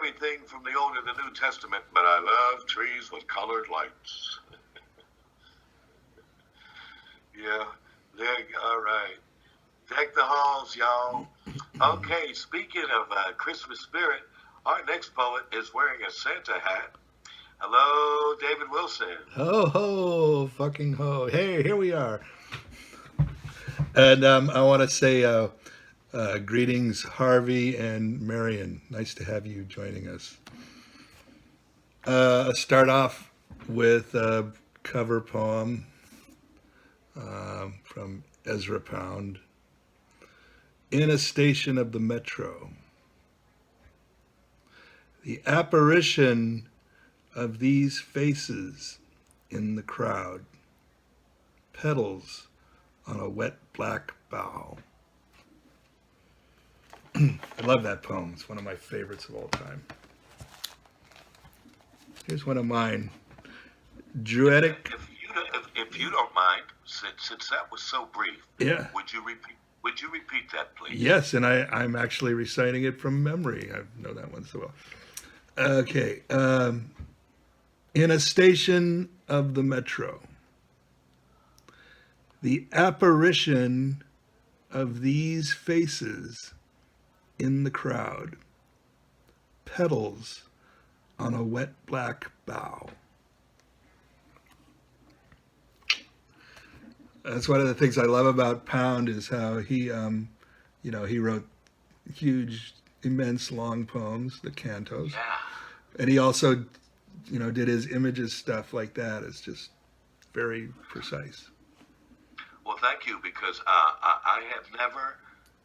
everything from the Old and the New Testament, but I love trees with colored lights. Yeah, all right. Deck the halls, y'all. Okay, speaking of Christmas spirit, our next poet is wearing a Santa hat. Hello, David Wilson. Ho, ho, fucking ho. Hey, here we are. And I want to say greetings, Harvey and Marion. Nice to have you joining us. Start off with a cover poem from Ezra Pound. In a station of the metro. The apparition of these faces in the crowd. Petals on a wet black bough. I love that poem. It's one of my favorites of all time. Here's one of mine. Druidic. If you don't mind, since that was so brief, Yeah. Would you repeat that, please? Yes, and I'm actually reciting it from memory. I know that one so well. Okay. In a station of the metro. The apparition of these faces in the crowd. Petals on a wet black bough. That's one of the things I love about Pound is how he wrote huge, immense, long poems, the cantos. Yeah. And he also, did his images stuff like that. It's just very precise. Well, thank you, because I have never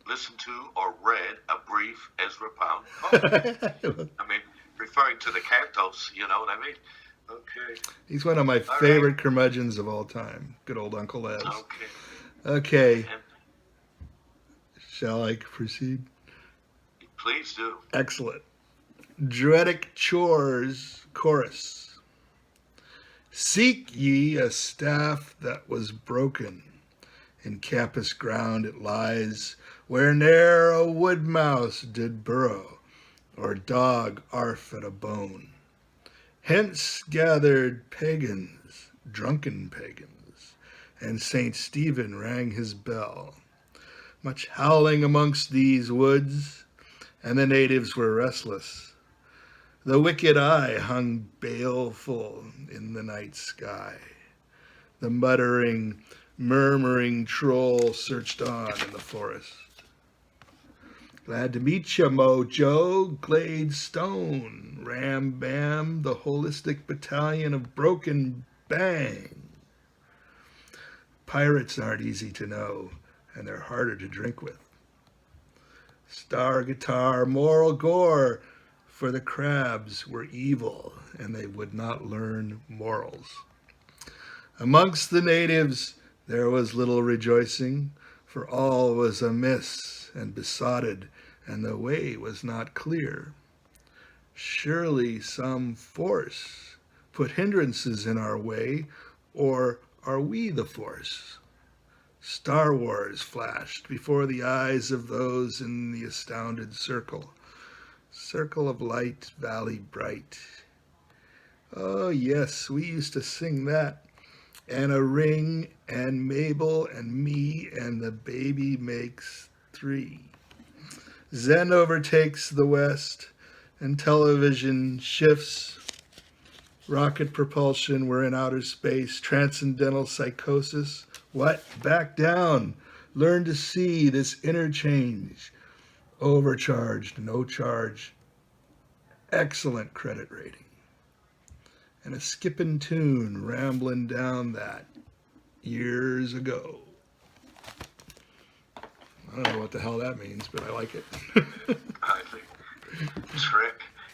listened to or read a brief Ezra Pound poem. I mean, referring to the cantos, you know what I mean? Okay. He's one of my favorite curmudgeons of all time. Good old Uncle Ez. Okay. Shall I proceed? Please do. Excellent. Druidic Chores Chorus. Seek ye a staff that was broken. In campus ground it lies, where ne'er a wood mouse did burrow, or dog arf at a bone. Hence gathered pagans, drunken pagans, and Saint Stephen rang his bell. Much howling amongst these woods, and the natives were restless. The wicked eye hung baleful in the night sky. The muttering, murmuring troll searched on in the forest. Glad to meet ya, Mojo, Glade Stone, Ram Bam, the holistic battalion of Broken Bang. Pirates aren't easy to know, and they're harder to drink with. Star Guitar, Moral Gore, for the crabs were evil, and they would not learn morals. Amongst the natives there was little rejoicing, for all was amiss and besotted, and the way was not clear. Surely some force put hindrances in our way, or are we the force? Star Wars flashed before the eyes of those in the astounded circle. Circle of light, valley bright. Oh yes, we used to sing that. And a ring, and Mabel, and me, and the baby makes 3. Zen overtakes the West, and television shifts. Rocket propulsion, we're in outer space. Transcendental psychosis. What? Back down. Learn to see this interchange. Overcharged, no charge. Excellent credit rating. And a skipping tune rambling down that years ago. I don't know what the hell that means, but I like it. I think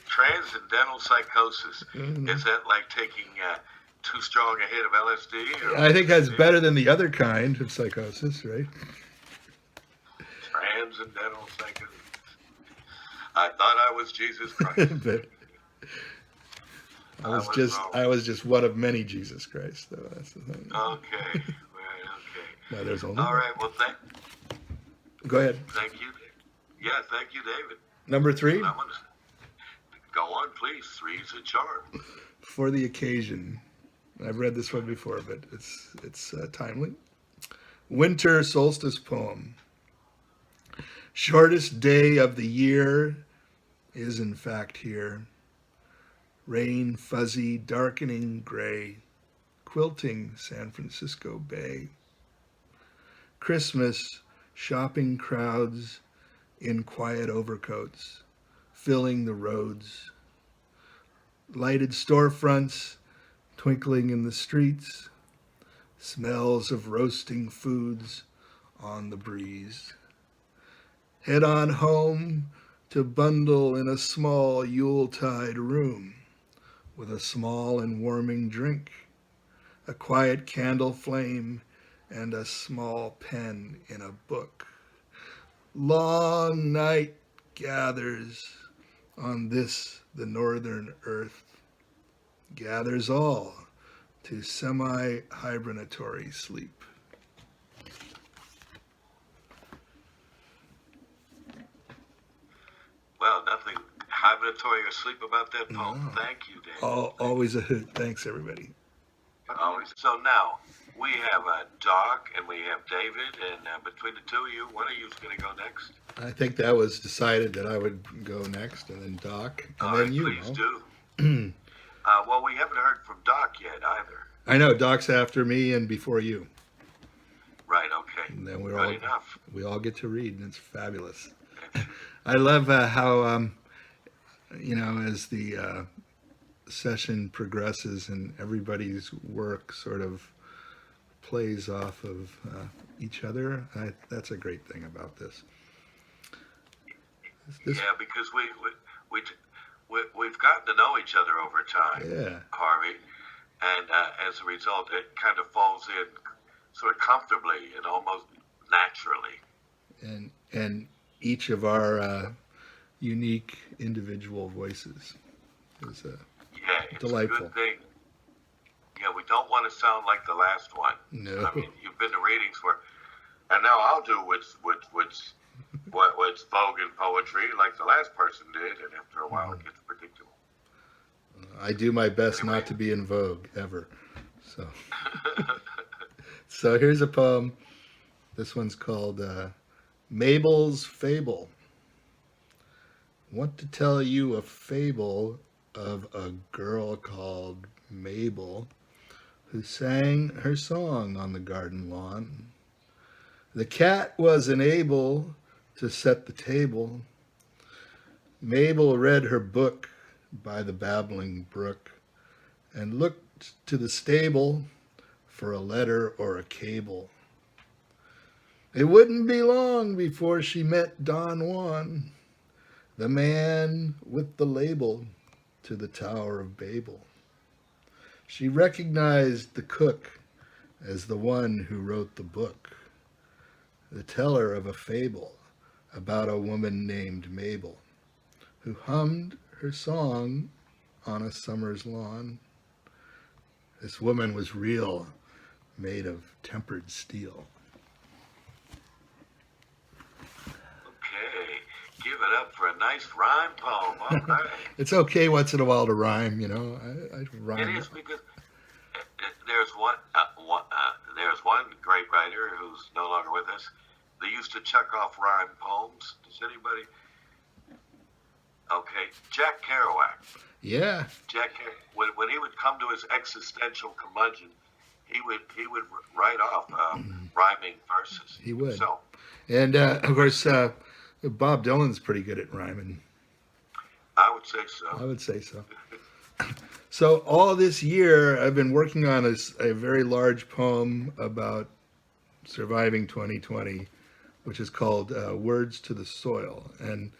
transcendental psychosis. Is that like taking too strong a hit of LSD? Or I think that's better than the other kind of psychosis, right? Transcendental psychosis. I thought I was Jesus Christ. But I was just one of many Jesus Christ, though. That's the thing. Okay, right, okay. No, there's only All one. right, well, Go ahead. thank you. Yeah, thank you, David. Number 3? I want to Go on, please. Three's a charm. For the occasion. I've read this one before, but it's timely. Winter solstice poem. Shortest day of the year is in fact here. Rain fuzzy, darkening gray, quilting San Francisco Bay. Christmas shopping crowds in quiet overcoats, filling the roads. Lighted storefronts twinkling in the streets, smells of roasting foods on the breeze. Head on home to bundle in a small Yuletide room with a small and warming drink, a quiet candle flame, and a small pen in a book. Long night gathers on this, the northern earth, gathers all to semi-hibernatory sleep. Well, nothing hibernatory or sleep about that poem. No. Thank you, Dan. Always a hoot. Thanks, everybody. Always. So now we have Doc and we have David, and between the two of you, one of you is going to go next. I think that was decided that I would go next, and then Doc, and All then right, you. please do. Well, we haven't heard from Doc yet either. I know Doc's after me and before you. Right. Okay. And then Good enough. we all get to read, and it's fabulous. I love how as the session progresses and everybody's work sort of plays off of each other. That's a great thing about this. Yeah, because we've gotten to know each other over time, Yeah. Harvey, and as a result, it kind of falls in sort of comfortably and almost naturally. And each of our unique individual voices is It's delightful. a good thing. Yeah, we don't want to sound like the last one. No. I mean, you've been to readings where, and now I'll do what's vogue in poetry, like the last person did, and after a while it gets predictable. I do my best Anyway. not to be in vogue ever. So, so here's a poem. This one's called Mabel's Fable. Want to tell you a fable of a girl called Mabel who sang her song on the garden lawn. The cat wasn't able to set the table. Mabel read her book by the babbling brook and looked to the stable for a letter or a cable. It wouldn't be long before she met Don Juan, the man with the label to the Tower of Babel. She recognized the cook as the one who wrote the book, the teller of a fable about a woman named Mabel, who hummed her song on a summer's lawn. This woman was real, made of tempered steel. Okay, give it up for a nice rhyme poem. All right. It's okay once in a while to rhyme, I rhyme. It is because there's one great writer who's no longer with us. They used to check off rhyme poems. Does anybody? Okay, Jack Kerouac. Yeah. When he would come to his existential curmudgeon, he would write off rhyming verses. He would. So, And of course, Bob Dylan's pretty good at rhyming. I would say I so. would say so. So all this year, I've been working on a very large poem about surviving 2020, which is called Words to the Soil. And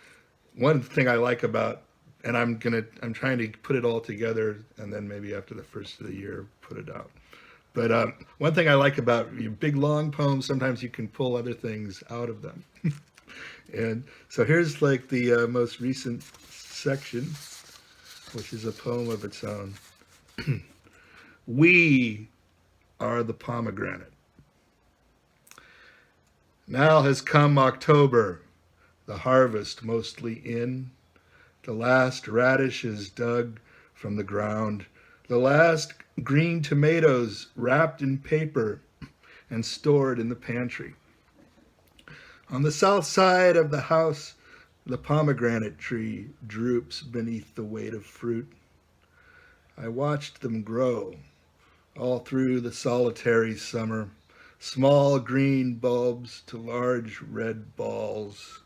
one thing I like about, and I'm trying to put it all together, and then maybe after the first of the year, put it out. But one thing I like about big long poems, sometimes you can pull other things out of them. And so here's like the most recent section, which is a poem of its own. We are the pomegranate. Now has come October, the harvest mostly in. The last radish is dug from the ground. The last green tomatoes wrapped in paper and stored in the pantry. On the south side of the house, the pomegranate tree droops beneath the weight of fruit. I watched them grow all through the solitary summer, small green bulbs to large red balls.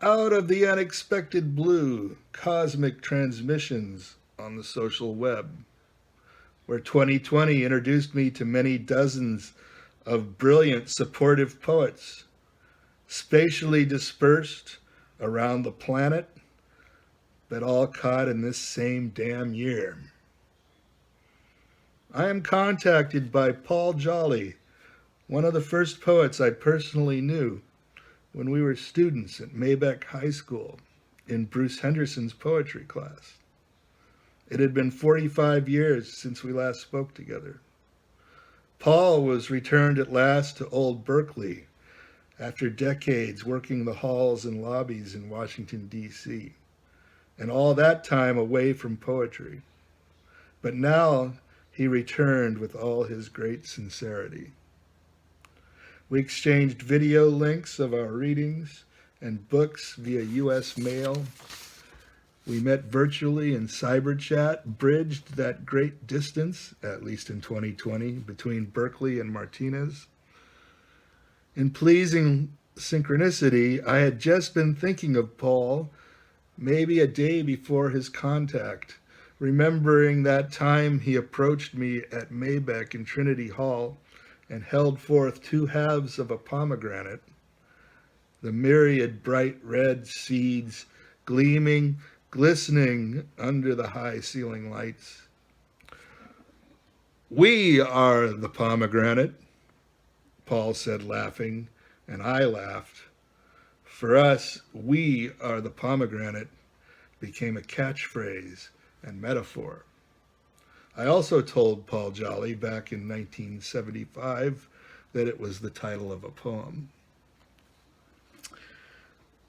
Out of the unexpected blue, cosmic transmissions on the social web, where 2020 introduced me to many dozens of brilliant, supportive poets, spatially dispersed around the planet, but all caught in this same damn year. I am contacted by Paul Jolly, one of the first poets I personally knew when we were students at Maybeck High School in Bruce Henderson's poetry class. It had been 45 years since we last spoke together. Paul was returned at last to old Berkeley after decades working the halls and lobbies in Washington, D.C., and all that time away from poetry. But now he returned with all his great sincerity. We exchanged video links of our readings and books via U.S. mail. We met virtually in cyber chat, bridged that great distance, at least in 2020, between Berkeley and Martinez. In pleasing synchronicity, I had just been thinking of Paul maybe a day before his contact, remembering that time he approached me at Maybeck in Trinity Hall and held forth two halves of a pomegranate, the myriad bright red seeds gleaming, glistening under the high ceiling lights. "We are the pomegranate," Paul said, laughing, and I laughed. For us, "we are the pomegranate" became a catchphrase and metaphor. I also told Paul Jolly back in 1975 that it was the title of a poem.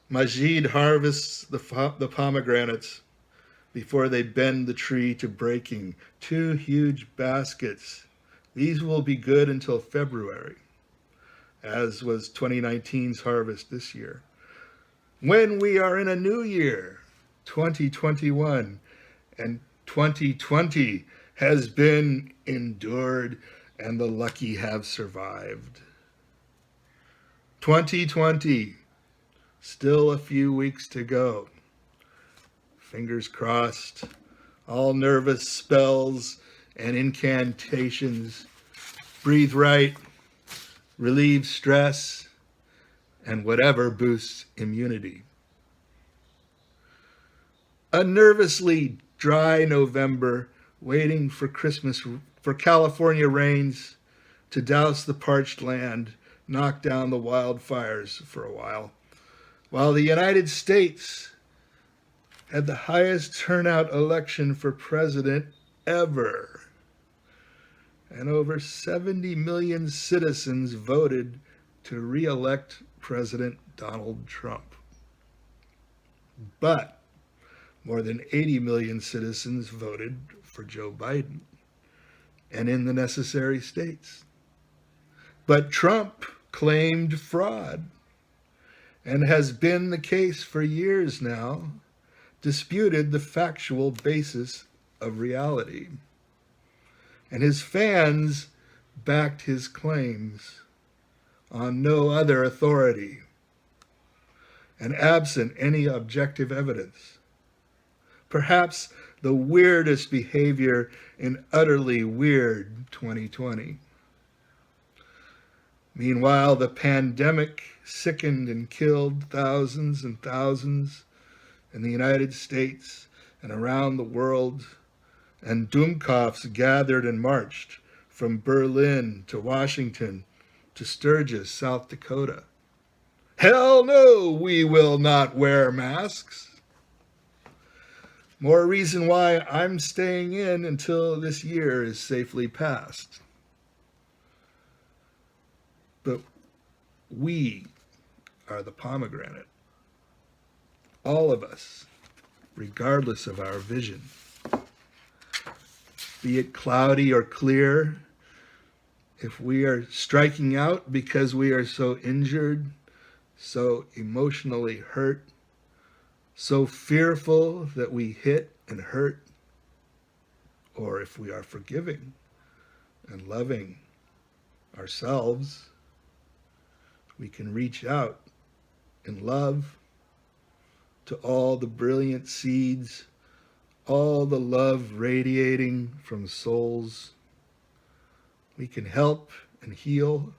Majid harvests the pomegranates before they bend the tree to breaking. 2 huge baskets. These will be good until February, as was 2019's harvest this year. When we are in a new year, 2021, and 2020 has been endured and the lucky have survived. 2020, still a few weeks to go. Fingers crossed, all nervous spells and incantations. Breathe right, relieve stress, and whatever boosts immunity. A nervously dry November, waiting for California rains to douse the parched land, knock down the wildfires for a while the United States had the highest turnout election for president ever, and over 70 million citizens voted to re-elect President Donald Trump. But more than 80 million citizens voted for Joe Biden, and in the necessary states. But Trump claimed fraud, and has been the case for years now, disputed the factual basis of reality. And his fans backed his claims on no other authority and absent any objective evidence. Perhaps the weirdest behavior in utterly weird 2020. Meanwhile, the pandemic sickened and killed thousands and thousands in the United States and around the world, and Dummkopfs gathered and marched from Berlin to Washington to Sturgis, South Dakota. Hell no, we will not wear masks. More reason why I'm staying in until this year is safely past. But we are the pomegranate. All of us. regardless of our vision. Be it cloudy or clear, if we are striking out because we are so injured, so emotionally hurt, so fearful that we hit and hurt, or if we are forgiving and loving ourselves, we can reach out in love to all the brilliant seeds, all the love radiating from souls. We can help and heal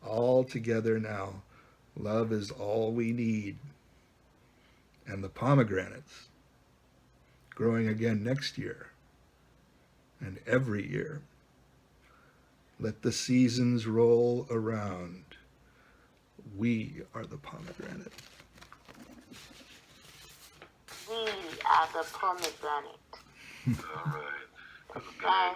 all together now. Love is all we need. And the pomegranates growing again next year and every year. Let the seasons roll around. We are the pomegranate. We are the pomegranate. All right. Okay. Bye.